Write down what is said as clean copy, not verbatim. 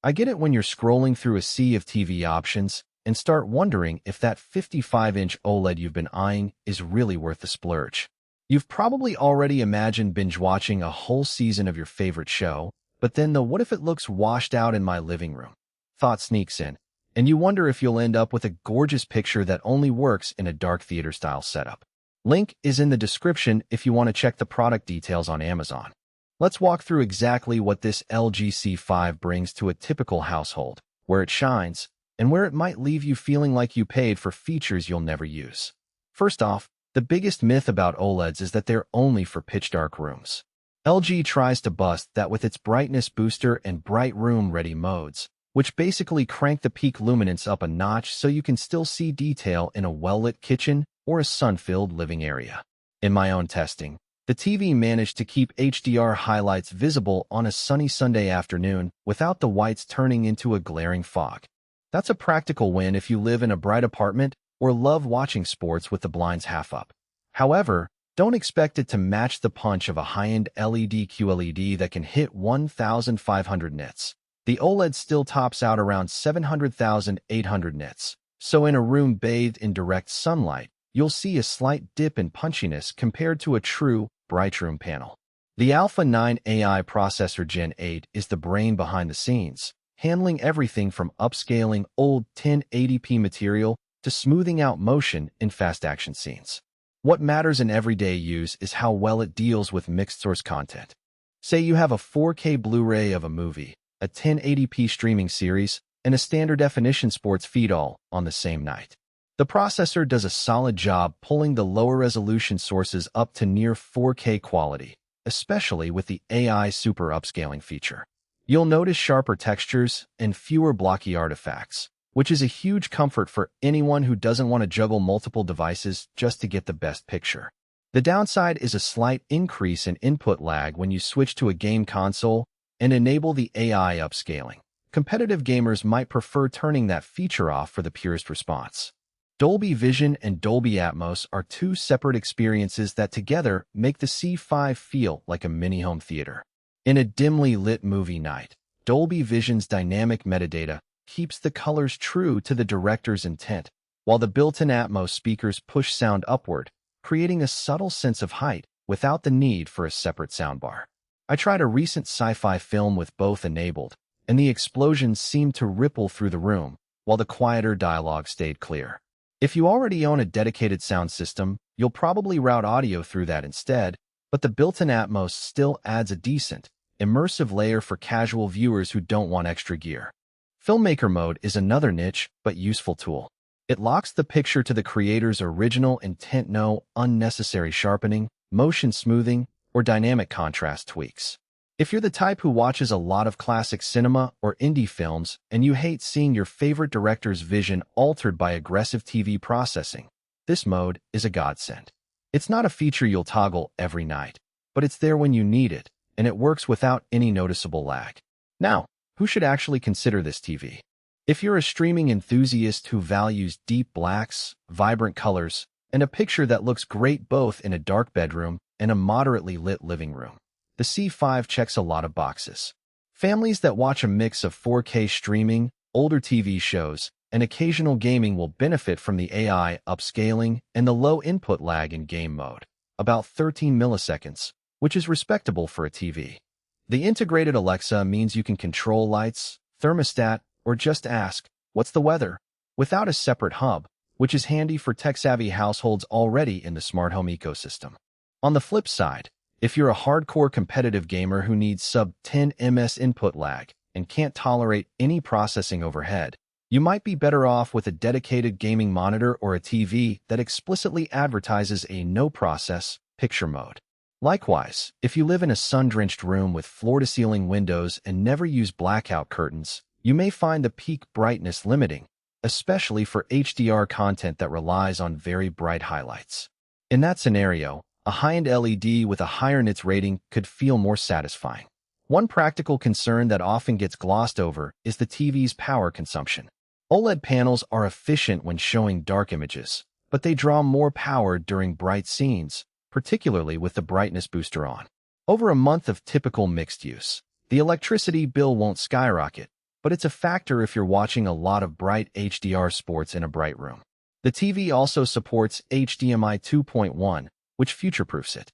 I get it when you're scrolling through a sea of TV options and start wondering if that 55-inch OLED you've been eyeing is really worth the splurge. You've probably already imagined binge-watching a whole season of your favorite show, but then the what if it looks washed out in my living room thought sneaks in, and you wonder if you'll end up with a gorgeous picture that only works in a dark theater-style setup. Link is in the description if you want to check the product details on Amazon. Let's walk through exactly what this LG C5 brings to a typical household, where it shines, and where it might leave you feeling like you paid for features you'll never use. First off, the biggest myth about OLEDs is that they're only for pitch-dark rooms. LG tries to bust that with its brightness booster and bright room-ready modes, which basically crank the peak luminance up a notch so you can still see detail in a well-lit kitchen or a sun-filled living area. In my own testing, the TV managed to keep HDR highlights visible on a sunny Sunday afternoon without the whites turning into a glaring fog. That's a practical win if you live in a bright apartment or love watching sports with the blinds half up. However, don't expect it to match the punch of a high-end LED QLED that can hit 1,500 nits. The OLED still tops out around 700,800 nits, so in a room bathed in direct sunlight, you'll see a slight dip in punchiness compared to a true bright room panel. The Alpha 9 AI processor Gen 8 is the brain behind the scenes, handling everything from upscaling old 1080p material to smoothing out motion in fast action scenes. What matters in everyday use is how well it deals with mixed source content. Say you have a 4K Blu-ray of a movie, a 1080p streaming series, and a standard definition sports feed all on the same night. The processor does a solid job pulling the lower resolution sources up to near 4K quality, especially with the AI super upscaling feature. You'll notice sharper textures and fewer blocky artifacts, which is a huge comfort for anyone who doesn't want to juggle multiple devices just to get the best picture. The downside is a slight increase in input lag when you switch to a game console and enable the AI upscaling. Competitive gamers might prefer turning that feature off for the purest response. Dolby Vision and Dolby Atmos are two separate experiences that together make the C5 feel like a mini home theater. In a dimly lit movie night, Dolby Vision's dynamic metadata keeps the colors true to the director's intent, while the built-in Atmos speakers push sound upward, creating a subtle sense of height without the need for a separate soundbar. I tried a recent sci-fi film with both enabled, and the explosions seemed to ripple through the room, while the quieter dialogue stayed clear. If you already own a dedicated sound system, you'll probably route audio through that instead, but the built-in Atmos still adds a decent, immersive layer for casual viewers who don't want extra gear. Filmmaker mode is another niche but useful tool. It locks the picture to the creator's original intent, no unnecessary sharpening, motion smoothing, or dynamic contrast tweaks. If you're the type who watches a lot of classic cinema or indie films and you hate seeing your favorite director's vision altered by aggressive TV processing, this mode is a godsend. It's not a feature you'll toggle every night, but it's there when you need it, and it works without any noticeable lag. Now, who should actually consider this TV? If you're a streaming enthusiast who values deep blacks, vibrant colors, and a picture that looks great both in a dark bedroom and a moderately lit living room, the C5 checks a lot of boxes. Families that watch a mix of 4K streaming, older TV shows, and occasional gaming will benefit from the AI upscaling and the low input lag in game mode, about 13 milliseconds, which is respectable for a TV. The integrated Alexa means you can control lights, thermostat, or just ask, "What's the weather?" without a separate hub, which is handy for tech-savvy households already in the smart home ecosystem. On the flip side, if you're a hardcore competitive gamer who needs sub-10 ms input lag and can't tolerate any processing overhead, you might be better off with a dedicated gaming monitor or a TV that explicitly advertises a no-process picture mode. Likewise, if you live in a sun-drenched room with floor-to-ceiling windows and never use blackout curtains, you may find the peak brightness limiting, especially for HDR content that relies on very bright highlights. In that scenario, a high-end LED with a higher nits rating could feel more satisfying. One practical concern that often gets glossed over is the TV's power consumption. OLED panels are efficient when showing dark images, but they draw more power during bright scenes, particularly with the brightness booster on. Over a month of typical mixed use, the electricity bill won't skyrocket, but it's a factor if you're watching a lot of bright HDR sports in a bright room. The TV also supports HDMI 2.1, which future-proofs it.